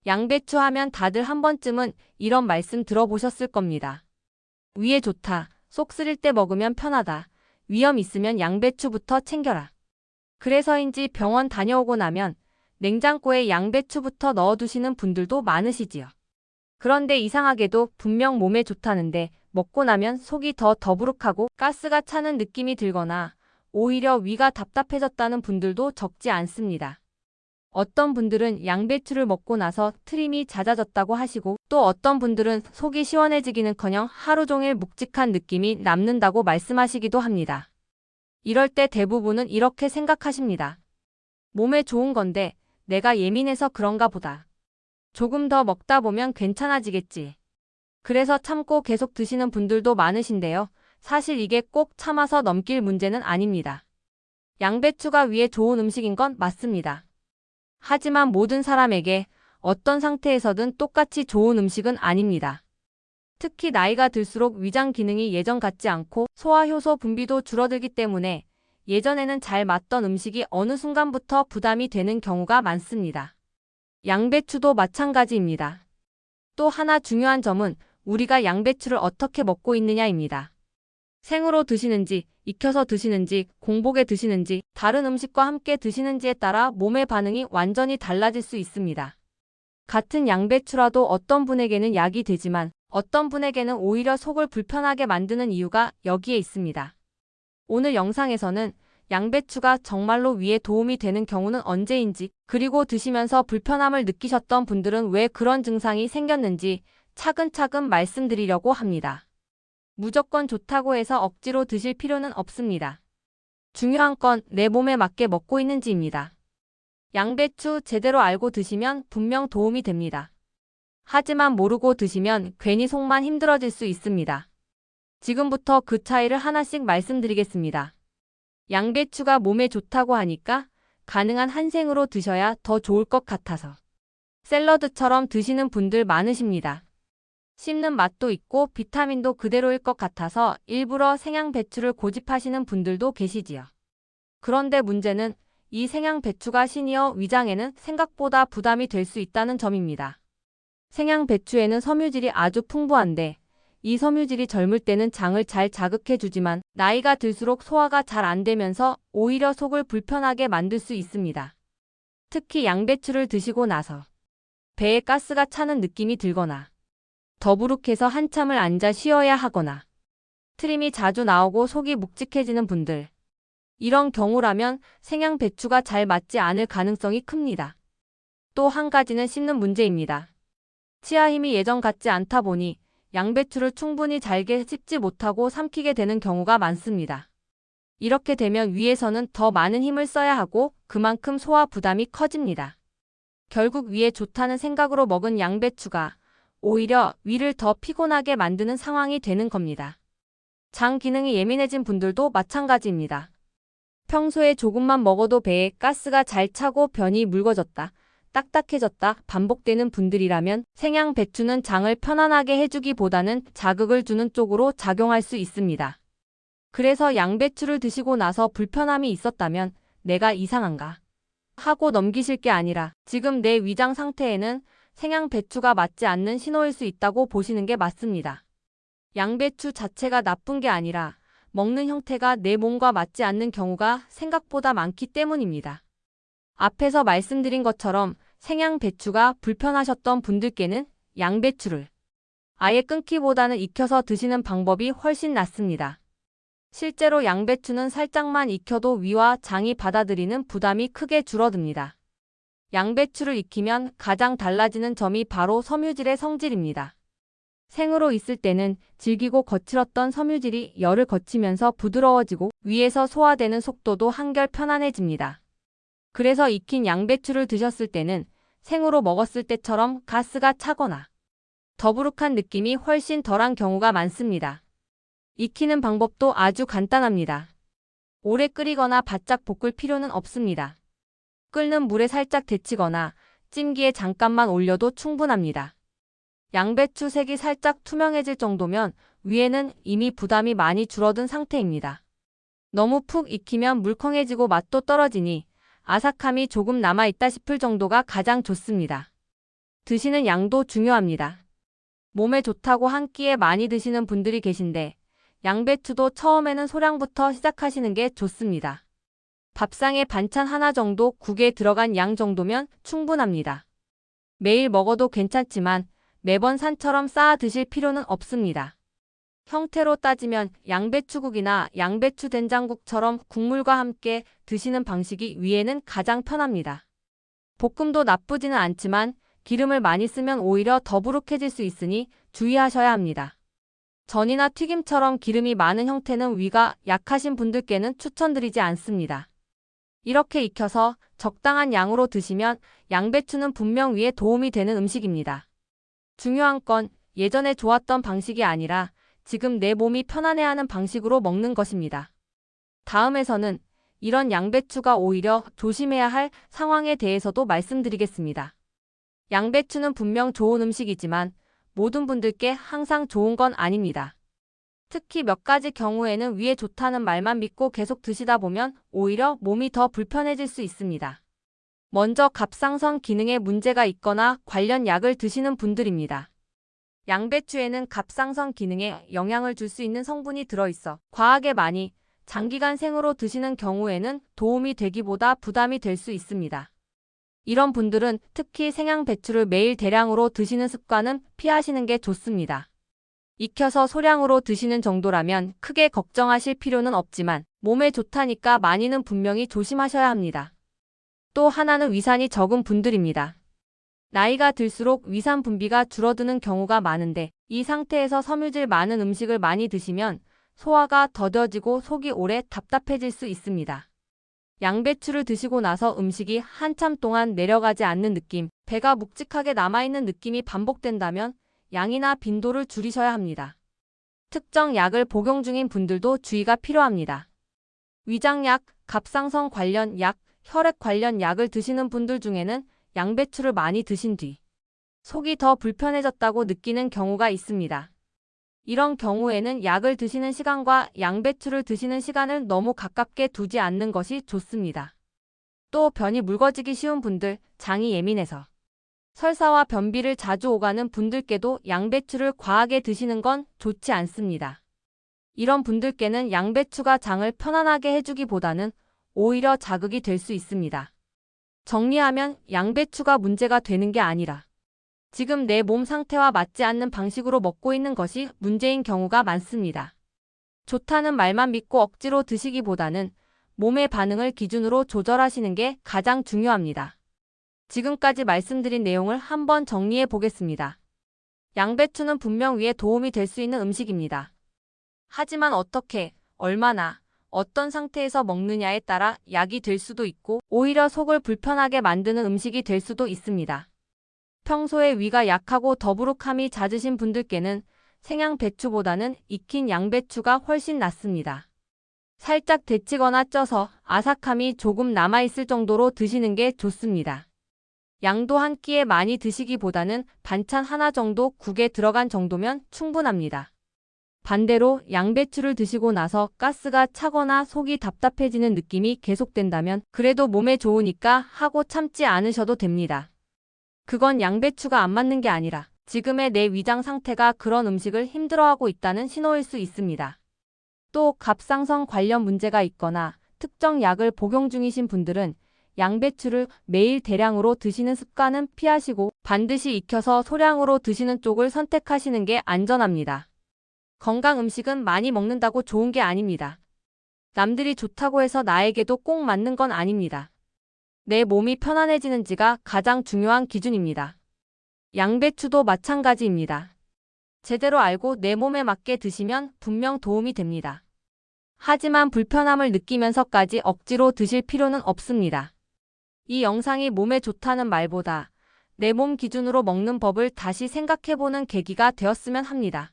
양배추 하면 다들 한 번쯤은 이런 말씀 들어보셨을 겁니다. 위에 좋다. 속 쓰릴 때 먹으면 편하다. 위염 있으면 양배추부터 챙겨라. 그래서인지 병원 다녀오고 나면 냉장고에 양배추부터 넣어두시는 분들도 많으시지요. 그런데 이상하게도 분명 몸에 좋다는데 먹고 나면 속이 더 더부룩하고 가스가 차는 느낌이 들거나 오히려 위가 답답해졌다는 분들도 적지 않습니다. 어떤 분들은 양배추를 먹고 나서 트림이 잦아졌다고 하시고 또 어떤 분들은 속이 시원해지기는커녕 하루 종일 묵직한 느낌이 남는다고 말씀하시기도 합니다. 이럴 때 대부분은 이렇게 생각하십니다. 몸에 좋은 건데 내가 예민해서 그런가 보다. 조금 더 먹다 보면 괜찮아지겠지. 그래서 참고 계속 드시는 분들도 많으신데요. 사실 이게 꼭 참아서 넘길 문제는 아닙니다. 양배추가 위에 좋은 음식인 건 맞습니다. 하지만 모든 사람에게 어떤 상태에서든 똑같이 좋은 음식은 아닙니다. 특히 나이가 들수록 위장 기능이 예전 같지 않고 소화효소 분비도 줄어들기 때문에 예전에는 잘 맞던 음식이 어느 순간부터 부담이 되는 경우가 많습니다. 양배추도 마찬가지입니다. 또 하나 중요한 점은 우리가 양배추를 어떻게 먹고 있느냐입니다. 생으로 드시는지, 익혀서 드시는지, 공복에 드시는지, 다른 음식과 함께 드시는지에 따라 몸의 반응이 완전히 달라질 수 있습니다. 같은 양배추라도 어떤 분에게는 약이 되지만 어떤 분에게는 오히려 속을 불편하게 만드는 이유가 여기에 있습니다. 오늘 영상에서는 양배추가 정말로 위에 도움이 되는 경우는 언제인지, 그리고 드시면서 불편함을 느끼셨던 분들은 왜 그런 증상이 생겼는지 차근차근 말씀드리려고 합니다. 무조건 좋다고 해서 억지로 드실 필요는 없습니다. 중요한 건 내 몸에 맞게 먹고 있는지입니다. 양배추 제대로 알고 드시면 분명 도움이 됩니다. 하지만 모르고 드시면 괜히 속만 힘들어질 수 있습니다. 지금부터 그 차이를 하나씩 말씀드리겠습니다. 양배추가 몸에 좋다고 하니까 가능한 한 생으로 드셔야 더 좋을 것 같아서 샐러드처럼 드시는 분들 많으십니다. 씹는 맛도 있고 비타민도 그대로일 것 같아서 일부러 생양배추를 고집하시는 분들도 계시지요. 그런데 문제는 이 생양배추가 신이어 위장에는 생각보다 부담이 될 수 있다는 점입니다. 생양배추에는 섬유질이 아주 풍부한데 이 섬유질이 젊을 때는 장을 잘 자극해주지만 나이가 들수록 소화가 잘 안 되면서 오히려 속을 불편하게 만들 수 있습니다. 특히 양배추를 드시고 나서 배에 가스가 차는 느낌이 들거나 더부룩해서 한참을 앉아 쉬어야 하거나 트림이 자주 나오고 속이 묵직해지는 분들. 이런 경우라면 생양배추가 잘 맞지 않을 가능성이 큽니다. 또 한 가지는 씹는 문제입니다. 치아 힘이 예전 같지 않다 보니 양배추를 충분히 잘게 씹지 못하고 삼키게 되는 경우가 많습니다. 이렇게 되면 위에서는 더 많은 힘을 써야 하고 그만큼 소화 부담이 커집니다. 결국 위에 좋다는 생각으로 먹은 양배추가 오히려 위를 더 피곤하게 만드는 상황이 되는 겁니다. 장 기능이 예민해진 분들도 마찬가지입니다. 평소에 조금만 먹어도 배에 가스가 잘 차고 변이 묽어졌다, 딱딱해졌다 반복되는 분들이라면 생양배추는 장을 편안하게 해주기보다는 자극을 주는 쪽으로 작용할 수 있습니다. 그래서 양배추를 드시고 나서 불편함이 있었다면 내가 이상한가 하고 넘기실 게 아니라 지금 내 위장 상태에는 생양배추가 맞지 않는 신호일 수 있다고 보시는 게 맞습니다. 양배추 자체가 나쁜 게 아니라 먹는 형태가 내 몸과 맞지 않는 경우가 생각보다 많기 때문입니다. 앞에서 말씀드린 것처럼 생양배추가 불편하셨던 분들께는 양배추를 아예 끊기보다는 익혀서 드시는 방법이 훨씬 낫습니다. 실제로 양배추는 살짝만 익혀도 위와 장이 받아들이는 부담이 크게 줄어듭니다. 양배추를 익히면 가장 달라지는 점이 바로 섬유질의 성질입니다. 생으로 있을 때는 질기고 거칠었던 섬유질이 열을 거치면서 부드러워지고 위에서 소화되는 속도도 한결 편안해집니다. 그래서 익힌 양배추를 드셨을 때는 생으로 먹었을 때처럼 가스가 차거나 더부룩한 느낌이 훨씬 덜한 경우가 많습니다. 익히는 방법도 아주 간단합니다. 오래 끓이거나 바짝 볶을 필요는 없습니다. 끓는 물에 살짝 데치거나 찜기에 잠깐만 올려도 충분합니다. 양배추 색이 살짝 투명해질 정도면 위에는 이미 부담이 많이 줄어든 상태입니다. 너무 푹 익히면 물컹해지고 맛도 떨어지니 아삭함이 조금 남아있다 싶을 정도가 가장 좋습니다. 드시는 양도 중요합니다. 몸에 좋다고 한 끼에 많이 드시는 분들이 계신데 양배추도 처음에는 소량부터 시작하시는 게 좋습니다. 밥상에 반찬 하나 정도 국에 들어간 양 정도면 충분합니다. 매일 먹어도 괜찮지만 매번 산처럼 쌓아 드실 필요는 없습니다. 형태로 따지면 양배추국이나 양배추 된장국처럼 국물과 함께 드시는 방식이 위에는 가장 편합니다. 볶음도 나쁘지는 않지만 기름을 많이 쓰면 오히려 더부룩해질 수 있으니 주의하셔야 합니다. 전이나 튀김처럼 기름이 많은 형태는 위가 약하신 분들께는 추천드리지 않습니다. 이렇게 익혀서 적당한 양으로 드시면 양배추는 분명 위에 도움이 되는 음식입니다. 중요한 건 예전에 좋았던 방식이 아니라 지금 내 몸이 편안해하는 방식으로 먹는 것입니다. 다음에서는 이런 양배추가 오히려 조심해야 할 상황에 대해서도 말씀드리겠습니다. 양배추는 분명 좋은 음식이지만 모든 분들께 항상 좋은 건 아닙니다. 특히 몇 가지 경우에는 위에 좋다는 말만 믿고 계속 드시다 보면 오히려 몸이 더 불편해질 수 있습니다. 먼저 갑상선 기능에 문제가 있거나 관련 약을 드시는 분들입니다. 양배추에는 갑상선 기능에 영향을 줄 수 있는 성분이 들어있어 과하게 많이 장기간 생으로 드시는 경우에는 도움이 되기보다 부담이 될 수 있습니다. 이런 분들은 특히 생양배추를 매일 대량으로 드시는 습관은 피하시는 게 좋습니다. 익혀서 소량으로 드시는 정도라면 크게 걱정하실 필요는 없지만 몸에 좋다니까 많이는 분명히 조심하셔야 합니다. 또 하나는 위산이 적은 분들입니다. 나이가 들수록 위산 분비가 줄어드는 경우가 많은데 이 상태에서 섬유질 많은 음식을 많이 드시면 소화가 더뎌지고 속이 오래 답답해질 수 있습니다. 양배추를 드시고 나서 음식이 한참 동안 내려가지 않는 느낌, 배가 묵직하게 남아있는 느낌이 반복된다면 양이나 빈도를 줄이셔야 합니다. 특정 약을 복용 중인 분들도 주의가 필요합니다. 위장약, 갑상선 관련 약, 혈액 관련 약을 드시는 분들 중에는 양배추를 많이 드신 뒤 속이 더 불편해졌다고 느끼는 경우가 있습니다. 이런 경우에는 약을 드시는 시간과 양배추를 드시는 시간을 너무 가깝게 두지 않는 것이 좋습니다. 또 변이 묽어지기 쉬운 분들, 장이 예민해서 설사와 변비를 자주 오가는 분들께도 양배추를 과하게 드시는 건 좋지 않습니다. 이런 분들께는 양배추가 장을 편안하게 해주기보다는 오히려 자극이 될 수 있습니다. 정리하면 양배추가 문제가 되는 게 아니라 지금 내 몸 상태와 맞지 않는 방식으로 먹고 있는 것이 문제인 경우가 많습니다. 좋다는 말만 믿고 억지로 드시기보다는 몸의 반응을 기준으로 조절하시는 게 가장 중요합니다. 지금까지 말씀드린 내용을 한번 정리해 보겠습니다. 양배추는 분명 위에 도움이 될 수 있는 음식입니다. 하지만 어떻게, 얼마나, 어떤 상태에서 먹느냐에 따라 약이 될 수도 있고 오히려 속을 불편하게 만드는 음식이 될 수도 있습니다. 평소에 위가 약하고 더부룩함이 잦으신 분들께는 생양배추보다는 익힌 양배추가 훨씬 낫습니다. 살짝 데치거나 쪄서 아삭함이 조금 남아있을 정도로 드시는 게 좋습니다. 양도 한 끼에 많이 드시기보다는 반찬 하나 정도 국에 들어간 정도면 충분합니다. 반대로 양배추를 드시고 나서 가스가 차거나 속이 답답해지는 느낌이 계속된다면 그래도 몸에 좋으니까 하고 참지 않으셔도 됩니다. 그건 양배추가 안 맞는 게 아니라 지금의 내 위장 상태가 그런 음식을 힘들어하고 있다는 신호일 수 있습니다. 또 갑상선 관련 문제가 있거나 특정 약을 복용 중이신 분들은 양배추를 매일 대량으로 드시는 습관은 피하시고 반드시 익혀서 소량으로 드시는 쪽을 선택하시는 게 안전합니다. 건강 음식은 많이 먹는다고 좋은 게 아닙니다. 남들이 좋다고 해서 나에게도 꼭 맞는 건 아닙니다. 내 몸이 편안해지는지가 가장 중요한 기준입니다. 양배추도 마찬가지입니다. 제대로 알고 내 몸에 맞게 드시면 분명 도움이 됩니다. 하지만 불편함을 느끼면서까지 억지로 드실 필요는 없습니다. 이 영상이 몸에 좋다는 말보다 내 몸 기준으로 먹는 법을 다시 생각해보는 계기가 되었으면 합니다.